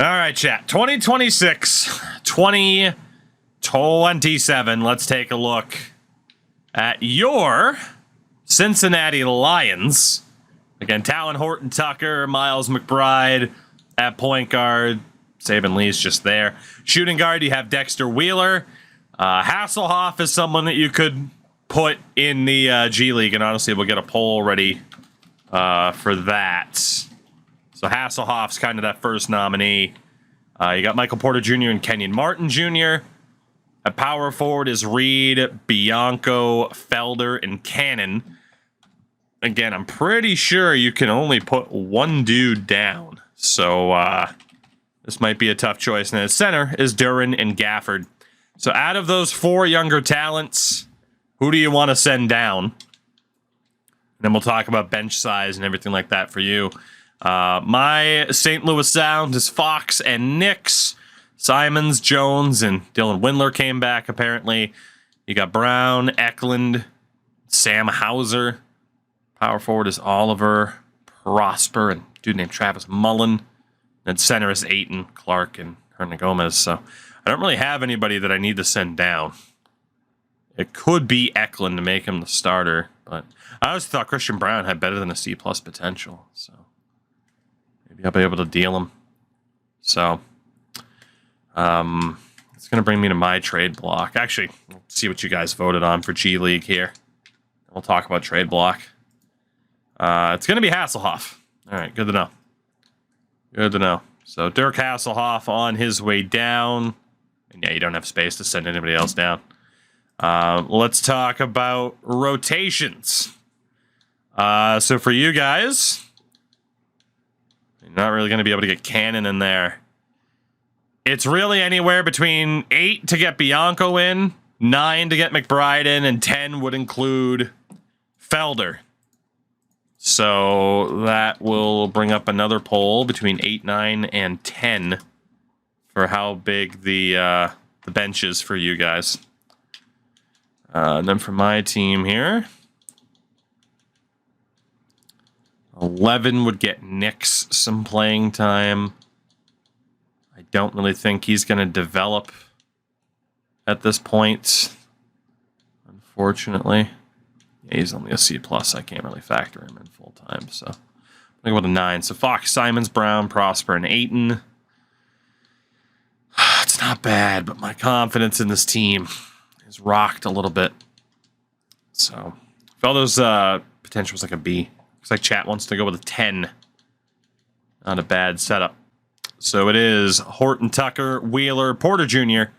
All right, chat. 2026, 2027. Let's take a look at your Cincinnati Lions. Again, Talon Horton-Tucker, Miles McBride at point guard. Saban Lee's just there. Shooting guard, you have Dexter Wheeler. Hasselhoff is someone that you could put in the G League, and honestly, we'll get a poll ready for that. So Hasselhoff's kind of that first nominee. You got Michael Porter Jr. and Kenyon Martin Jr. At power forward is Reed, Bianco, Felder, and Cannon. Again, I'm pretty sure you can only put one dude down. So this might be a tough choice. And at center is Duran and Gafford. So out of those four younger talents, who do you want to send down? And then we'll talk about bench size and everything like that for you. My St. Louis Sound is Fox and Nix. Simons, Jones, and Dylan Windler came back, apparently. You got Brown, Eklund, Sam Hauser. Power forward is Oliver, Prosper, and a dude named Travis Mullen. And center is Ayton, Clark, and Hernan Gomez. So I don't really have anybody that I need to send down. It could be Eklund to make him the starter, but I always thought Christian Brown had better than a C+ potential. So maybe I'll be able to deal him. So it's going to bring me to my trade block. Actually, we'll see what you guys voted on for G League here. We'll talk about trade block. It's going to be Hasselhoff. All right, good to know. Good to know. So Dirk Hasselhoff on his way down. And yeah, you don't have space to send anybody else down. Let's talk about rotations. So for you guys, you're not really going to be able to get Cannon in there. It's really anywhere between 8 to get Bianco in, 9 to get McBride in, and 10 would include Felder. So that will bring up another poll between 8, 9, and 10 for how big the bench is for you guys. And then for my team here, 11 would get Nix some playing time. I don't really think he's going to develop at this point, unfortunately. Yeah, he's only a C+. I can't really factor him in full time. So I'm going to go with a 9. So Fox, Simons, Brown, Prosper, and Ayton. It's not bad, but my confidence in this team is rocked a little bit. So Felder's potential was like a B. Looks like chat wants to go with a 10. Not a bad setup. So it is Horton-Tucker, Wheeler, Porter Jr.,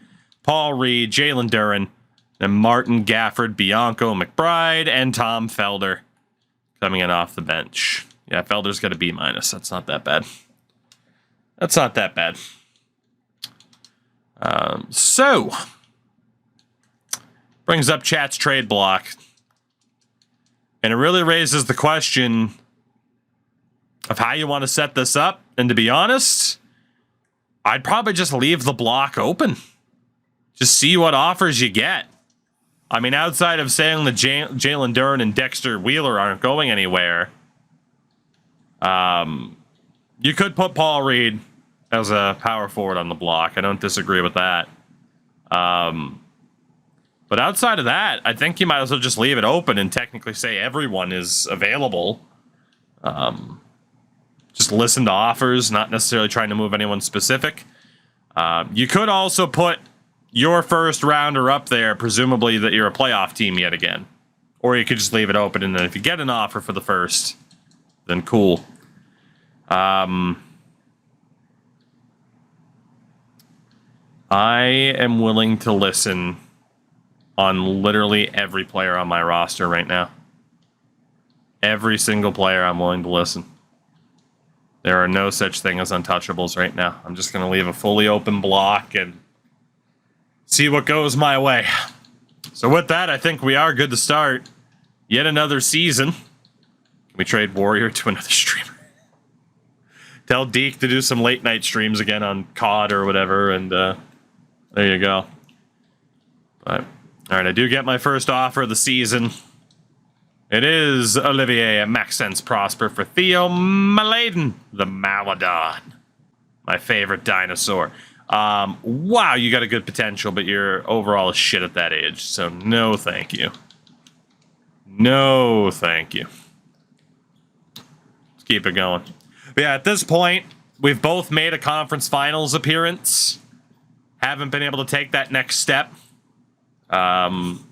Paul Reed, Jalen Duran, then Martin, Gafford, Bianco, McBride, and Tom Felder coming in off the bench. Yeah, Felder's got a B-. That's not that bad. That's not that bad. So brings up chat's trade block. And it really raises the question of how you want to set this up. And to be honest, I'd probably just leave the block open. Just see what offers you get. I mean, outside of saying that Jalen Duran and Dexter Wheeler aren't going anywhere, you could put Paul Reed as a power forward on the block. I don't disagree with that. But outside of that, I think you might as well just leave it open and technically say everyone is available. Just listen to offers, not necessarily trying to move anyone specific. You could also put your first rounder up there, presumably that you're a playoff team yet again. Or you could just leave it open, and then if you get an offer for the first, then cool. I am willing to listen on literally every player on my roster right now. Every single player I'm willing to listen. There are no such thing as untouchables right now. I'm just going to leave a fully open block and see what goes my way. So with that, I think we are good to start yet another season. Can we trade Warrior to another streamer? Tell Deke to do some late night streams again on COD or whatever, and there you go. But all right, I do get my first offer of the season. It is Olivier Maxence Prosper for Theo Maladen, the Maladon. my favorite dinosaur. Wow, you got a good potential, but you're overall a shit at that age. So no thank you. No thank you. Let's keep it going. But yeah, at this point, we've both made a conference finals appearance. Haven't been able to take that next step. Given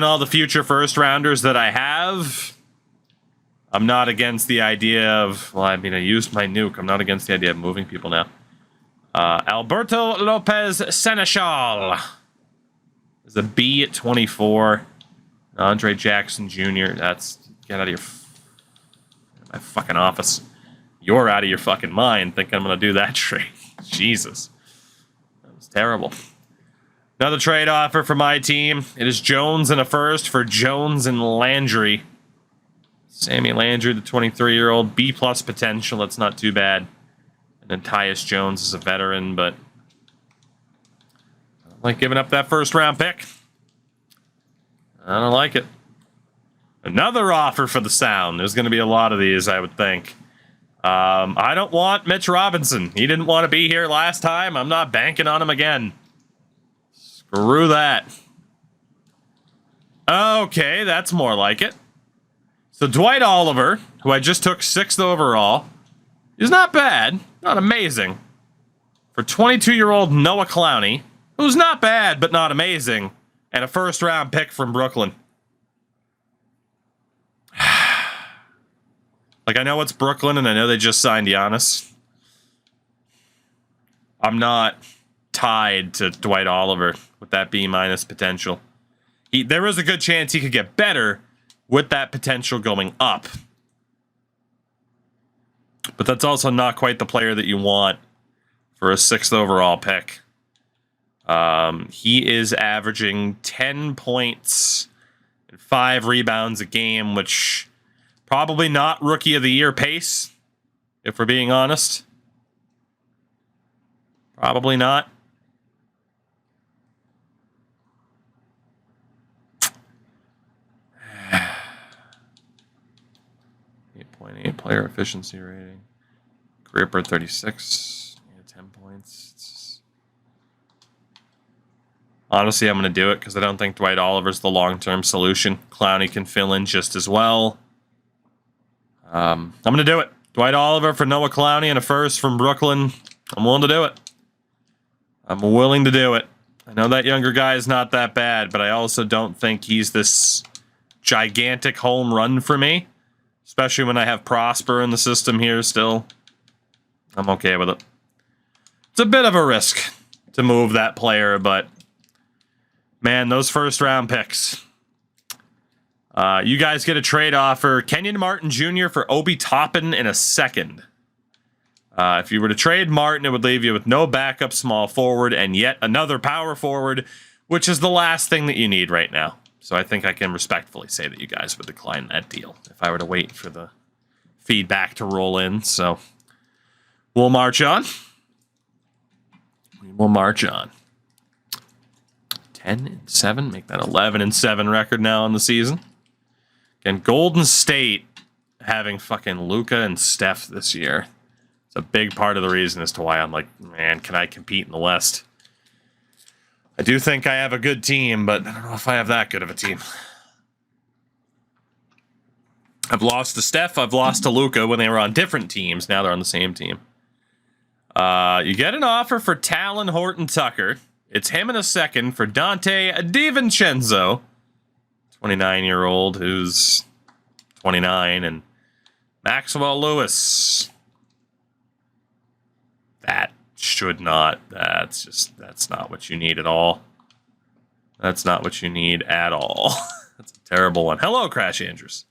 all the future first rounders that I have, I'm not against the idea of, well, I mean, I used my nuke. I'm not against the idea of moving people now. Alberto Lopez Seneschal is a B at 24. Andre Jackson Jr. That's, get out of my fucking office. You're out of your fucking mind thinking I'm going to do that trade. Jesus. That was terrible. Another trade offer for my team. It is Jones and a first for Jones and Landry. Sammy Landry, the 23-year-old, B+ potential. That's not too bad. And then Tyus Jones is a veteran, but I don't like giving up that first-round pick. I don't like it. Another offer for the Sound. There's going to be a lot of these, I would think. I don't want Mitch Robinson. He didn't want to be here last time. I'm not banking on him again. Screw that. Okay, that's more like it. So Dwight Oliver, who I just took 6th overall, is not bad. Not amazing. For 22-year-old Noah Clowney, who's not bad, but not amazing. And a first-round pick from Brooklyn. Like, I know it's Brooklyn, and I know they just signed Giannis. I'm not tied to Dwight Oliver with that B- potential. There is a good chance he could get better with that potential going up. But that's also not quite the player that you want for a 6th overall pick. He is averaging 10 points and 5 rebounds a game, which probably not Rookie of the Year pace, if we're being honest. Probably not. Player efficiency rating. Career per 36. Yeah, 10 points. Honestly, I'm going to do it because I don't think Dwight Oliver's the long-term solution. Clowney can fill in just as well. I'm going to do it. Dwight Oliver for Noah Clowney and a first from Brooklyn. I'm willing to do it. I'm willing to do it. I know that younger guy is not that bad, but I also don't think he's this gigantic home run for me. Especially when I have Prosper in the system here still. I'm okay with it. It's a bit of a risk to move that player, but man, those first-round picks. You guys get a trade offer. Kenyon Martin Jr. for Obi Toppin in a second. If you were to trade Martin, it would leave you with no backup small forward and yet another power forward, which is the last thing that you need right now. So I think I can respectfully say that you guys would decline that deal if I were to wait for the feedback to roll in. So we'll march on. We will march on. 10-7, make that 11-7 record now on the season. Again, Golden State having fucking Luka and Steph this year. It's a big part of the reason as to why I'm like, man, can I compete in the West? I do think I have a good team, but I don't know if I have that good of a team. I've lost to Steph. I've lost to Luka when they were on different teams. Now they're on the same team. You get an offer for Talon Horton-Tucker. It's him in a second for Dante DiVincenzo, 29-year-old who's 29, and Maxwell Lewis. That should not. That's not what you need at all. That's not what you need at all. That's a terrible one. Hello, Crash Andrews.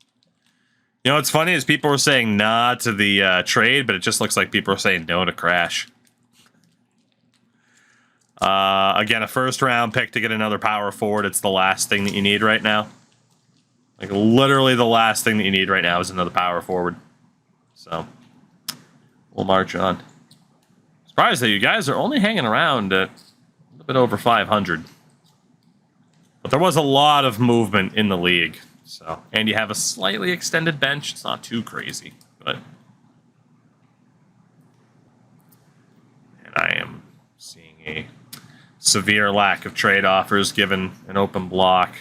You know what's funny is people were saying nah to the trade, but it just looks like people are saying no to Crash. Again, a first-round pick to get another power forward. It's the last thing that you need right now. Like, literally the last thing that you need right now is another power forward. So, we'll march on. Surprised that you guys are only hanging around at a little bit over 500. But there was a lot of movement in the league. So, and you have a slightly extended bench. It's not too crazy, but Seeing a severe lack of trade offers given an open block.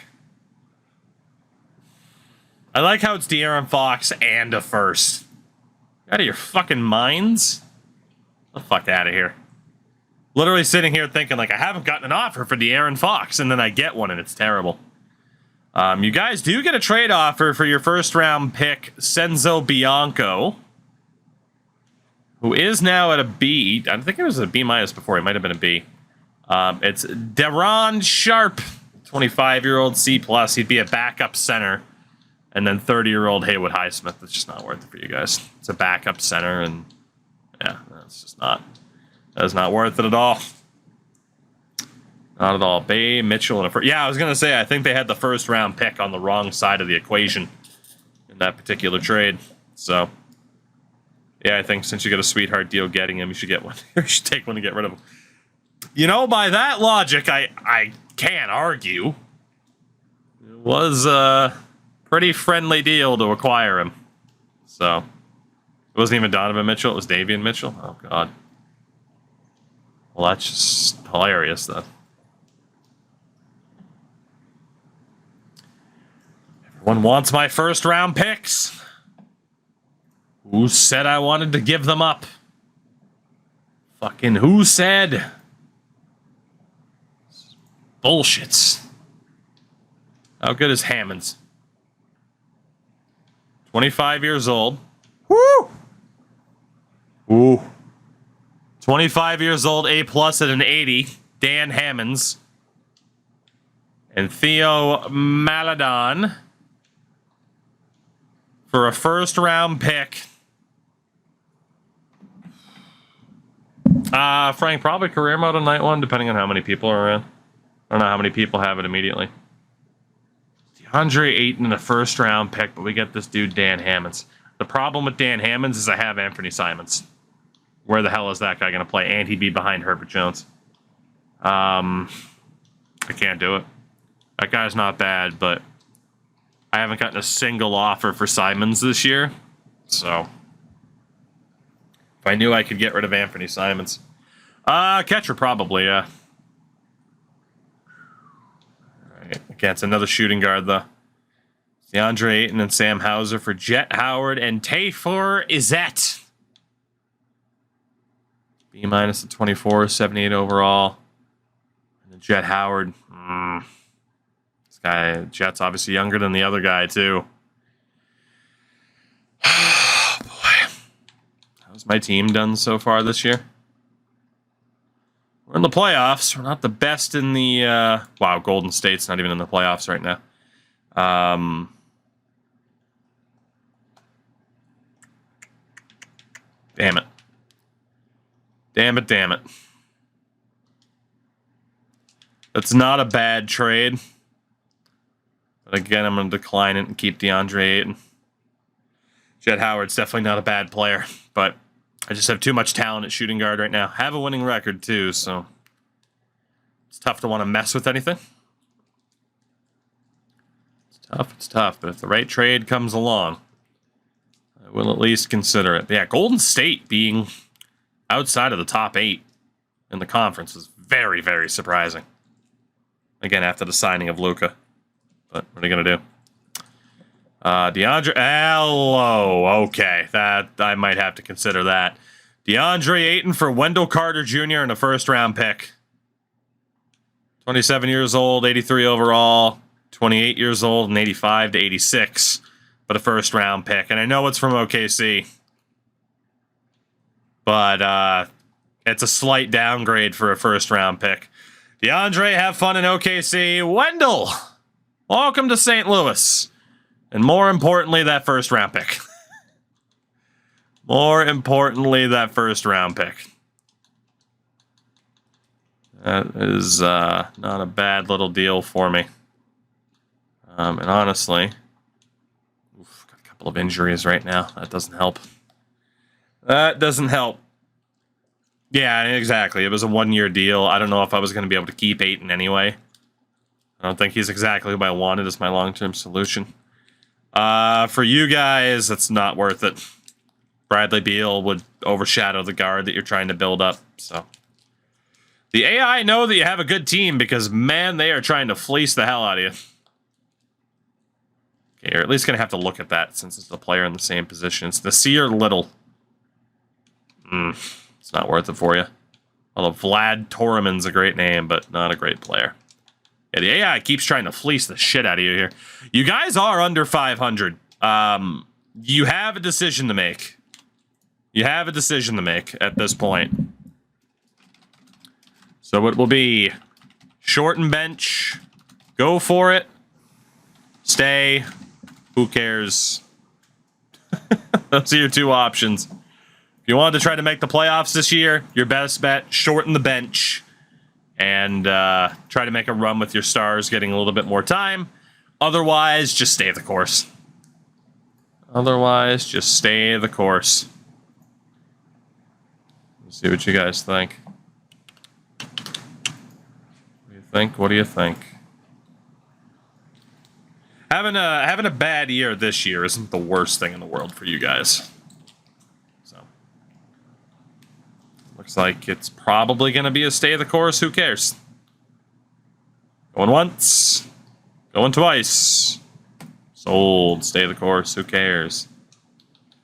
I like how it's De'Aaron Fox and a first. Out of your fucking minds? Get the fuck out of here. Literally sitting here thinking, like, I haven't gotten an offer for De'Aaron Fox, and then I get one, and it's terrible. You guys do get a trade offer for your first-round pick, Senzo Bianco, who is now at a B. I think it was a B- before. He might have been a B. It's Deron Sharp, 25-year-old C+. He'd be a backup center. And then 30-year-old Haywood Highsmith. It's just not worth it for you guys. It's a backup center, and yeah, that's just not. That's not worth it at all. Not at all. Bay, Mitchell, and a first. Yeah, I was gonna say I think they had the first-round pick on the wrong side of the equation in that particular trade. So yeah, I think since you got a sweetheart deal getting him, you should get one. You should take one to get rid of him. You know, by that logic, I can't argue. It was pretty friendly deal to acquire him. So it wasn't even Donovan Mitchell, it was Davion Mitchell. Oh god. Well, that's just hilarious then. Everyone wants my first round picks. Who said I wanted to give them up? Fucking who said? Bullshits. How good is Hammonds? 25 years old. Woo! Ooh. 25 years old, A+ at an 80. Dan Hammonds. And Theo Maladon for a first-round pick. Frank, probably career mode on night one, depending on how many people are around. I don't know how many people have it immediately. DeAndre Ayton in a first-round pick, but we get this dude, Dan Hammonds. The problem with Dan Hammonds is I have Anthony Simons. Where the hell is that guy going to play? And he'd be behind Herbert Jones. I can't do it. That guy's not bad, but I haven't gotten a single offer for Simons this year. So if I knew I could get rid of Anthony Simons. Catcher probably, yeah. Alright, okay, it's another shooting guard, though. DeAndre Ayton and Sam Hauser for Jet Howard and Tafor Izet. B- at 24, 78 overall. And then Jet Howard. This guy, Jet's obviously younger than the other guy, too. Oh, boy. How's my team done so far this year? We're in the playoffs. We're not the best in the... wow, Golden State's not even in the playoffs right now. Damn it. Damn it, damn it. That's not a bad trade. But again, I'm going to decline it and keep DeAndre Ayton. Jet Howard's definitely not a bad player, but I just have too much talent at shooting guard right now. Have a winning record, too, so it's tough to want to mess with anything. It's tough, but if the right trade comes along, I will at least consider it. But yeah, Golden State being outside of the top 8 in the conference was very, very surprising. Again, after the signing of Luka. But what are you going to do? DeAndre... Hello. Okay, that I might have to consider that. DeAndre Ayton for Wendell Carter Jr. in a first-round pick. 27 years old, 83 overall. 28 years old, and 85 to 86. But a first-round pick. And I know it's from OKC. But it's a slight downgrade for a first-round pick. DeAndre, have fun in OKC. Wendell, welcome to St. Louis. And more importantly, that first-round pick. More importantly, that first-round pick. That is not a bad little deal for me. And honestly, got a couple of injuries right now. That doesn't help. That doesn't help. Yeah, exactly. It was a one-year deal. I don't know if I was going to be able to keep Ayton anyway. I don't think he's exactly who I wanted as my long-term solution. For you guys, it's not worth it. Bradley Beal would overshadow the guard that you're trying to build up. So The AI know that you have a good team because, man, they are trying to fleece the hell out of you. Okay, you're at least going to have to look at that since it's the player in the same position. It's the Seer Little. It's not worth it for you. Although Vlad Toreman's a great name, but not a great player. Yeah, the AI keeps trying to fleece the shit out of you here. You guys are under 500. You have a decision to make. You have a decision to make at this point. So it will be shorten bench, go for it, stay, who cares? Those are your two options. If you wanted to try to make the playoffs this year, your best bet, shorten the bench and try to make a run with your stars getting a little bit more time. Otherwise, just stay the course. Otherwise, just stay the course. Let's see what you guys think. What do you think? Having a bad year this year isn't the worst thing in the world for you guys. So looks like it's probably going to be a stay the course. Who cares? Going once, going twice. Sold. Stay the course. Who cares?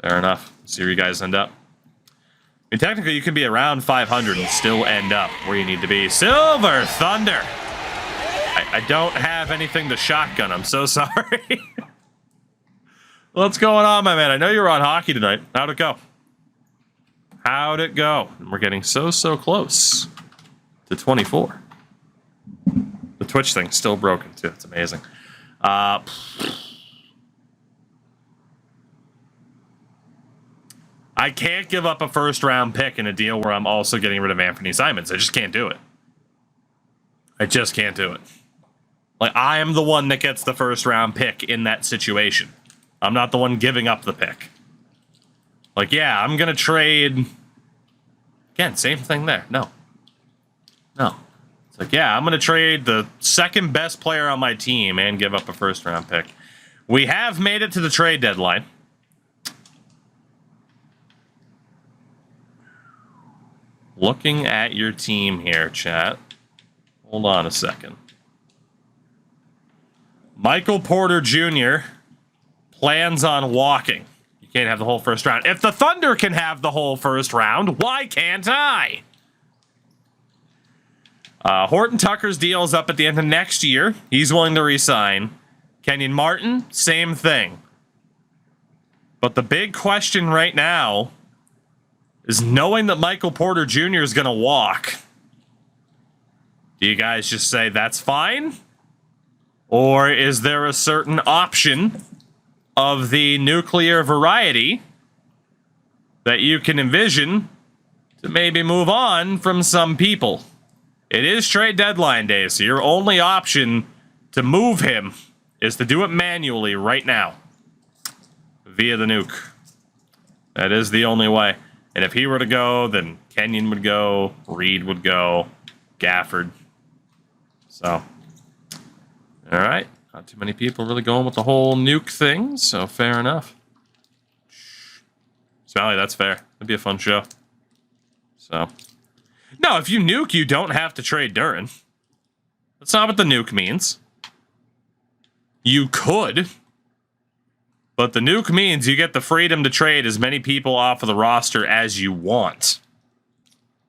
Fair enough. Let's see where you guys end up. I mean, technically, you can be around 500 and still end up where you need to be. Silver Thunder. I don't have anything to shotgun. I'm so sorry. What's going on, my man? I know you were on hockey tonight. How'd it go? How'd it go? And we're getting so close to 24. The Twitch thing's still broken, too. It's amazing. I can't give up a first-round pick in a deal where I'm also getting rid of Anthony Simons. I just can't do it. I just can't do it. Like, I am the one that gets the first-round pick in that situation. I'm not the one giving up the pick. Like, yeah, I'm going to trade... Again, same thing there. No. It's like, yeah, I'm going to trade the second best player on my team and give up a first-round pick. We have made it to the trade deadline. Looking at your team here, chat. Hold on a second. Michael Porter Jr. plans on walking. You can't have the whole first round. If the Thunder can have the whole first round, why can't I? Horton Tucker's deal is up at the end of next year. He's willing to re-sign. Kenyon Martin, same thing. But the big question right now is knowing that Michael Porter Jr. is going to walk. Do you guys just say that's fine? Or is there a certain option of the nuclear variety that you can envision to maybe move on from some people? It is trade deadline day, so your only option to move him is to do it manually right now via the nuke. That is the only way. And if he were to go, then Kenyon would go, Reed would go, Gafford. So, all right. Not too many people really going with the whole nuke thing, so fair enough. Smiley, that's fair. That'd be a fun show. So, no, if you nuke, you don't have to trade Duran. That's not what the nuke means. You could, but the nuke means you get the freedom to trade as many people off of the roster as you want.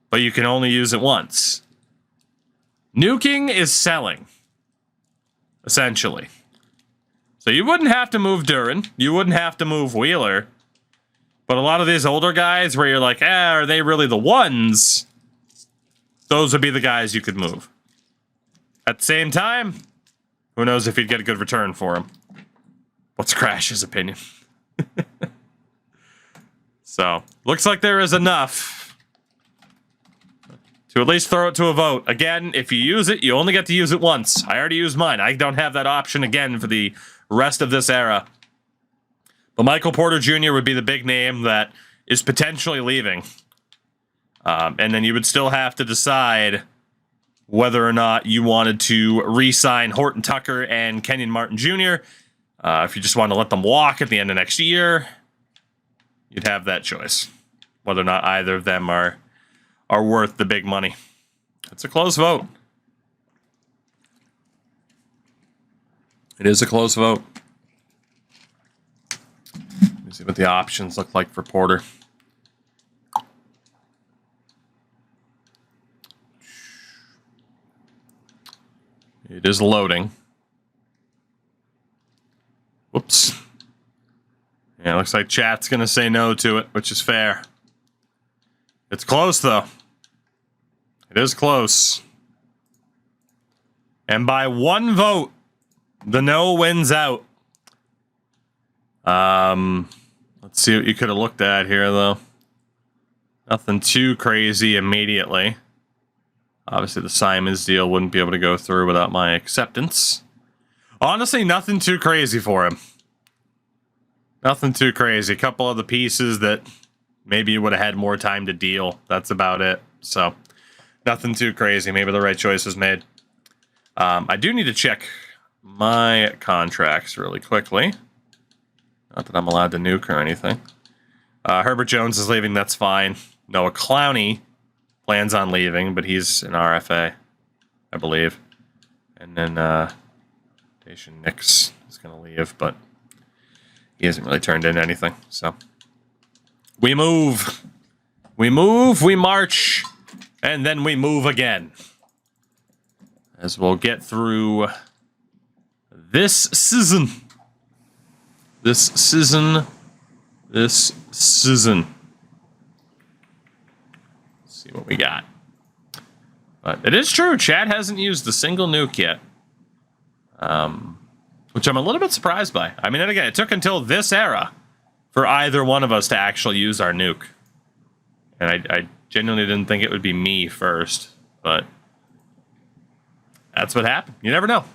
But you can only use it once. Nuking is selling, essentially. So you wouldn't have to move Duran. You wouldn't have to move Wheeler. But a lot of these older guys where you're like, are they really the ones? Those would be the guys you could move. At the same time, who knows if you'd get a good return for him. What's Crash's opinion? So, looks like there is enough to at least throw it to a vote. Again, if you use it, you only get to use it once. I already used mine. I don't have that option again for the rest of this era. But Michael Porter Jr. would be the big name that is potentially leaving. And then you would still have to decide whether or not you wanted to re-sign Horton Tucker and Kenyon Martin Jr. If you just want to let them walk at the end of next year, you'd have that choice. Whether or not either of them are worth the big money. It's a close vote. It is a close vote. Let me see what the options look like for Porter. It is loading. Whoops. Yeah, looks like chat's going to say no to it, which is fair. It's close, though. It is close. And by one vote, the no wins out. Let's see what you could have looked at here, though. Nothing too crazy immediately. Obviously, the Simons deal wouldn't be able to go through without my acceptance. Honestly, nothing too crazy for him. Nothing too crazy. A couple of the pieces that maybe you would have had more time to deal. That's about it. So, nothing too crazy. Maybe the right choice was made. I do need to check my contracts really quickly. Not that I'm allowed to nuke or anything. Herbert Jones is leaving. That's fine. Noah Clowney plans on leaving, but he's an RFA, I believe. And then Dacian Nix is going to leave, but he hasn't really turned in anything. So we move. We move, we march, and then we move again. As we'll get through this season. This season. This season. Let's see what we got. But it is true, Chad hasn't used a single nuke yet. Which I'm a little bit surprised by. I mean, and again, it took until this era for either one of us to actually use our nuke. And I genuinely didn't think it would be me first, but that's what happened. You never know.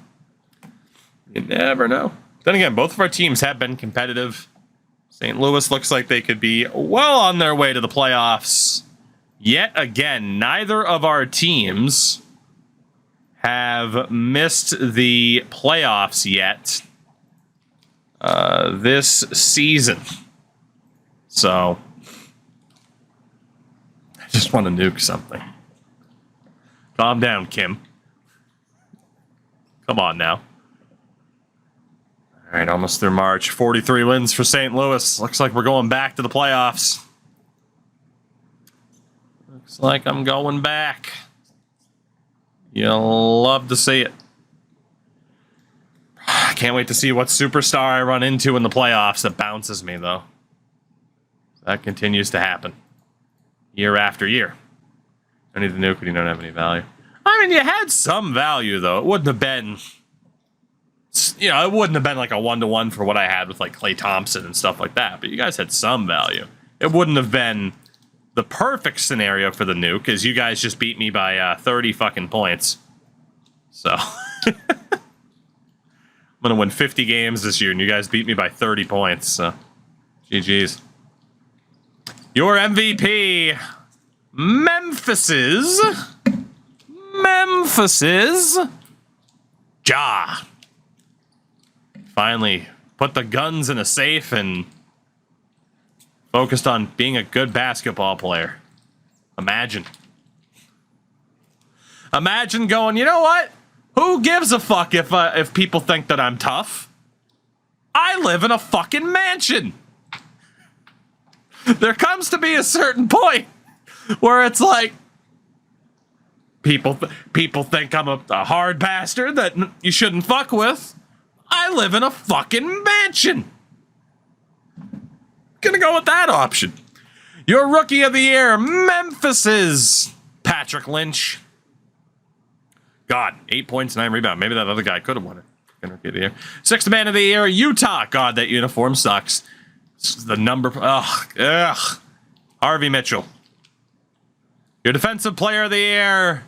You never know. Then again, both of our teams have been competitive. St. Louis looks like they could be well on their way to the playoffs. Yet again, neither of our teams have missed the playoffs yet this season. So, I just want to nuke something. Calm down, Kim. Come on now. All right, almost through March. 43 wins for St. Louis. Looks like we're going back to the playoffs. Looks like I'm going back. You'll love to see it. Can't wait to see what superstar I run into in the playoffs that bounces me, though. That continues to happen. Year after year. I need the nuke, but you don't have any value. I mean, you had some value, though. It wouldn't have been... You know, it wouldn't have been like a 1-to-1 for what I had with, like, Klay Thompson and stuff like that. But you guys had some value. It wouldn't have been the perfect scenario for the nuke, because you guys just beat me by 30 fucking points. So... I'm going to win 50 games this year, and you guys beat me by 30 points. So, GG's. Your MVP, Memphis's Ja. Finally put the guns in a safe and focused on being a good basketball player. Imagine. Imagine going, you know what? Who gives a fuck if people think that I'm tough? I live in a fucking mansion. There comes to be a certain point where it's like people think I'm a hard bastard that you shouldn't fuck with. I live in a fucking mansion. Gonna go with that option. Your rookie of the year, Memphis's Patrick Lynch. God, 8 points, 9 rebounds. Maybe that other guy could have won it. Rookie of the year. Sixth man of the year, Utah. God, that uniform sucks. This is the number. Ugh. Harvey Mitchell. Your defensive player of the year,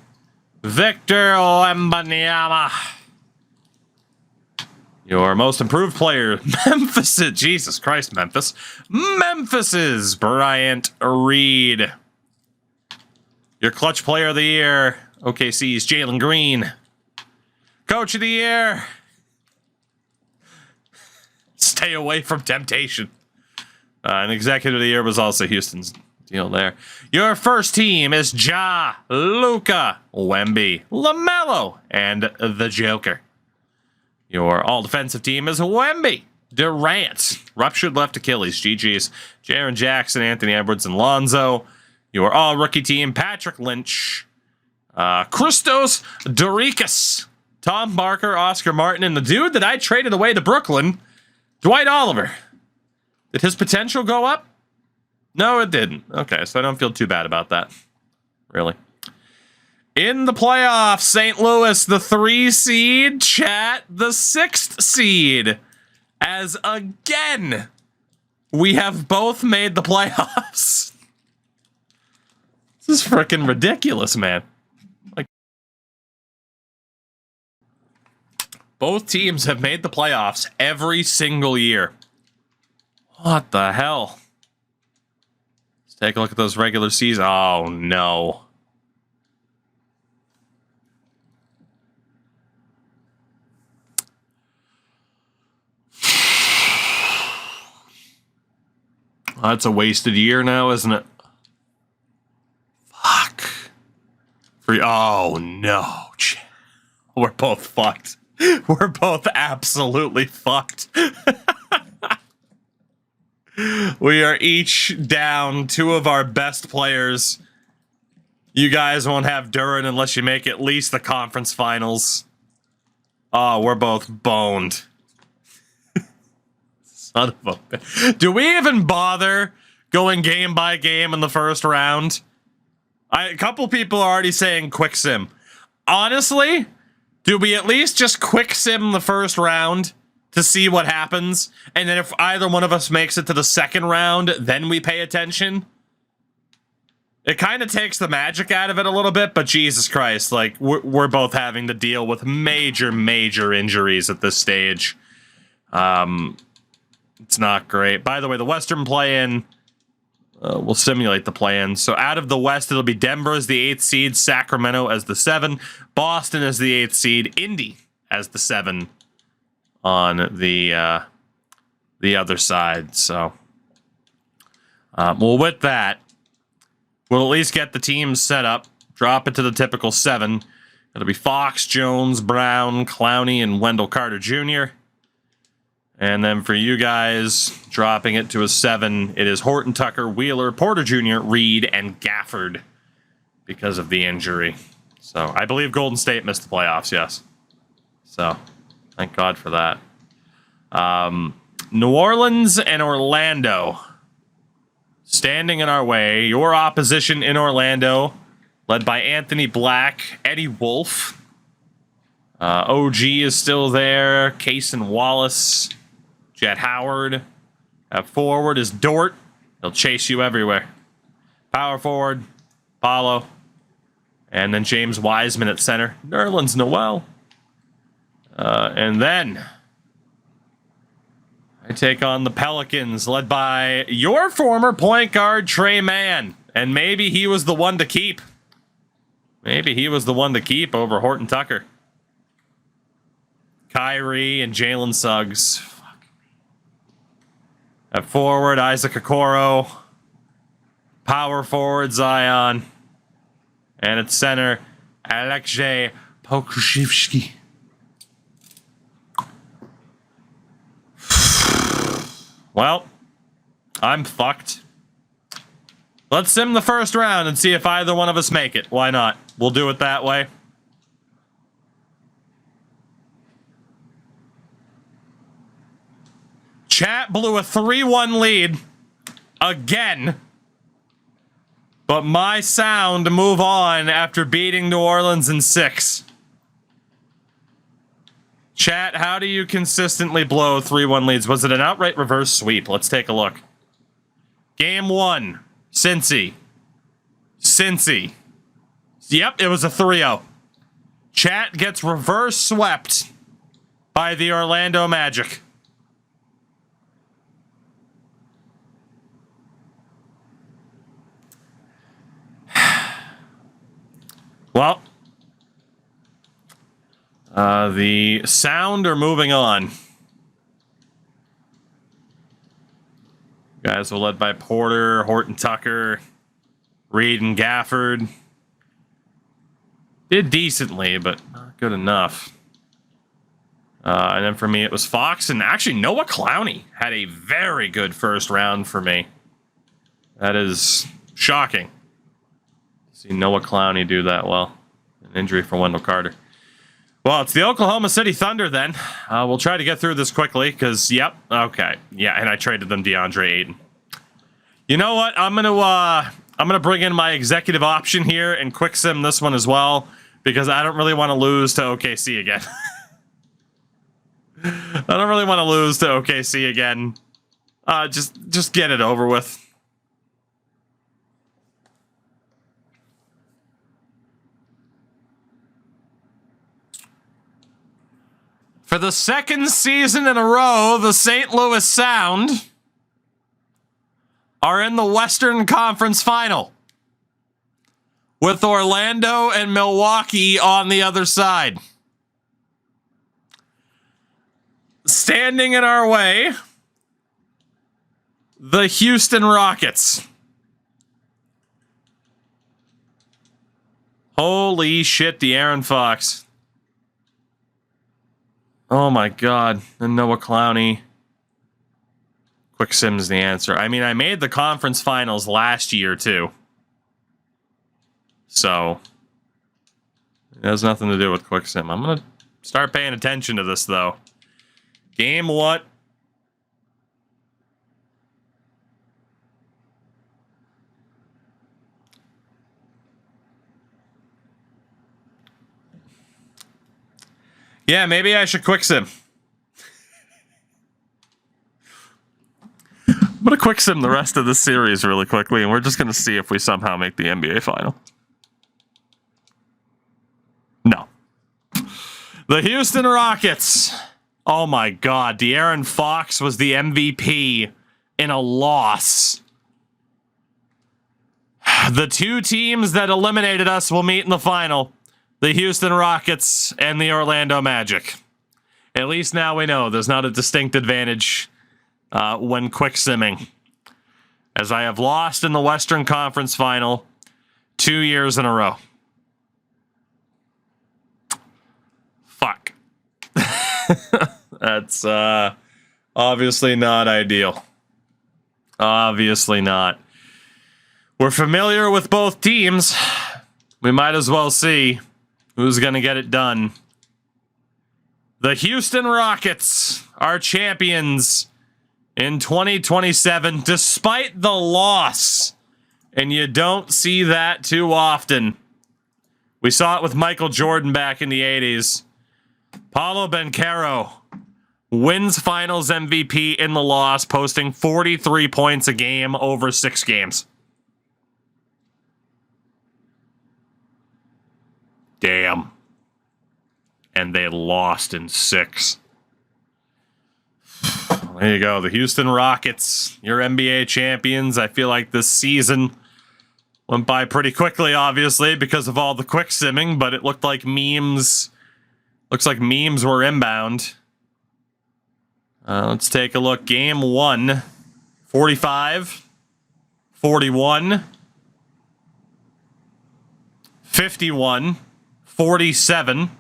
Victor Wembanyama. Your most improved player, Memphis. Jesus Christ, Memphis. Memphis's Bryant Reed. Your clutch player of the year, OKC's Jalen Green. Coach of the year. Stay away from temptation. And executive of the year was also Houston's deal there. Your first team is Ja, Luka, Wemby, LaMelo, and the Joker. Your all-defensive team is Wemby, Durant, ruptured left Achilles, GG's, Jaren Jackson, Anthony Edwards, and Lonzo. Your all-rookie team, Patrick Lynch, Christos Dorikas, Tom Barker, Oscar Martin, and the dude that I traded away to Brooklyn, Dwight Oliver. Did his potential go up? No, it didn't. Okay, so I don't feel too bad about that. Really. In the playoffs, St. Louis, the 3 seed, Chat, the 6th seed. As again, we have both made the playoffs. This is freaking ridiculous, man. Like, both teams have made the playoffs every single year. What the hell? Let's take a look at those regular season. Oh, no. That's a wasted year now, isn't it? Fuck. Oh, no. We're both fucked. We're both absolutely fucked. We are each down 2 of our best players. You guys won't have Duran unless you make at least the conference finals. Oh, we're both boned. Son of a... Do we even bother going game by game in the first round? A couple people are already saying quick sim. Honestly, do we at least just quick sim the first round to see what happens? And then if either one of us makes it to the second round, then we pay attention? It kind of takes the magic out of it a little bit, but Jesus Christ, like, we're both having to deal with major, major injuries at this stage. It's not great. By the way, the Western play-in will simulate the play-in. So out of the West, it'll be Denver as the 8th seed, Sacramento as the 7, Boston as the 8th seed, Indy as the 7 on the other side. So, well, with that, we'll at least get the teams set up, drop it to the typical 7. It'll be Fox, Jones, Brown, Clowney, and Wendell Carter Jr., and then for you guys, dropping it to a 7, it is Horton, Tucker, Wheeler, Porter Jr., Reed, and Gafford because of the injury. So I believe Golden State missed the playoffs, yes. So thank God for that. New Orleans and Orlando standing in our way. Your opposition in Orlando, led by Anthony Black, Eddie Wolf. OG is still there. Case and Wallace. Jet Howard. At forward is Dort. He'll chase you everywhere. Power forward, Paulo. And then James Wiseman at center. Nerlens Noel. And then I take on the Pelicans, led by your former point guard, Trey Mann. And maybe he was the one to keep. Maybe he was the one to keep over Horton Tucker. Kyrie and Jalen Suggs. At forward, Isaac Okoro. Power forward, Zion. And at center, Alexei Pokusevski. Well, I'm fucked. Let's sim the first round and see if either one of us make it. Why not? We'll do it that way. Chat blew a 3-1 lead again. But my sound move on after beating New Orleans in 6. Chat, how do you consistently blow 3-1 leads? Was it an outright reverse sweep? Let's take a look. Game 1, Cincy. Yep, it was a 3-0. Chat gets reverse swept by the Orlando Magic. Well, the sound are moving on. You guys were led by Porter, Horton Tucker, Reed and Gafford did decently, but not good enough. And then for me, it was Fox. And actually, Noah Clowney had a very good first round for me. That is shocking. See Noah Clowney do that well. An injury for Wendell Carter. Well, it's the Oklahoma City Thunder then. We'll try to get through this quickly because, yep, okay. Yeah, and I traded them DeAndre Ayton. You know what? I'm gonna bring in my executive option here and quick sim this one as well because I don't really want to lose to OKC again. I don't really want to lose to OKC again. Just get it over with. For the second season in a row, the St. Louis Sound are in the Western Conference Final, with Orlando and Milwaukee on the other side. Standing in our way, the Houston Rockets. Holy shit, De'Aaron Fox. Oh my god, and Noah Clowney. Quick sim's the answer. I mean, I made the conference finals last year too. So it has nothing to do with quick sim. I'm gonna start paying attention to this though. Game what? Yeah, maybe I should quick sim. I'm going to quick sim the rest of this series really quickly, and we're just going to see if we somehow make the NBA final. No. The Houston Rockets. Oh my god, De'Aaron Fox was the MVP in a loss. The two teams that eliminated us will meet in the final. The Houston Rockets and the Orlando Magic. At least now we know there's not a distinct advantage when quick simming. As I have lost in the Western Conference Final 2 years in a row. Fuck. That's obviously not ideal. Obviously not. We're familiar with both teams. We might as well see who's going to get it done. The Houston Rockets are champions in 2027, despite the loss. And you don't see that too often. We saw it with Michael Jordan back in the 80s. Paolo Banchero wins finals MVP in the loss, posting 43 points a game over 6 games. Damn. And they lost in 6. There you go. The Houston Rockets, your NBA champions. I feel like this season went by pretty quickly, obviously, because of all the quick simming, but it looked like memes. Looks like memes were inbound. Let's take a look. Game 1, 45, 41, 51, 47,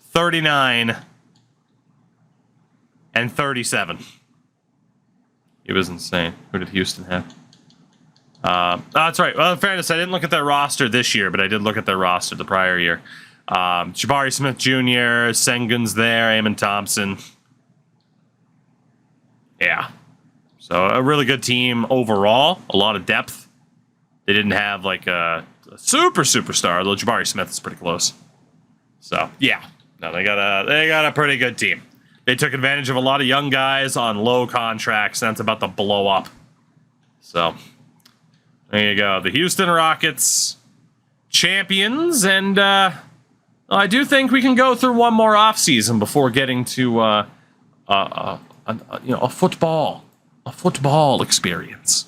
39, and 37. It was insane. Who did Houston have? That's right. Well, in fairness, I didn't look at their roster this year, but I did look at their roster the prior year. Jabari Smith Jr., Sengun's there, Amon Thompson. Yeah. So a really good team overall. A lot of depth. They didn't have like a superstar, though Jabari Smith is pretty close. So yeah. No, they got a pretty good team. They took advantage of a lot of young guys on low contracts. That's about to blow up. So there you go. The Houston Rockets champions, and I do think we can go through one more offseason before getting to a football experience.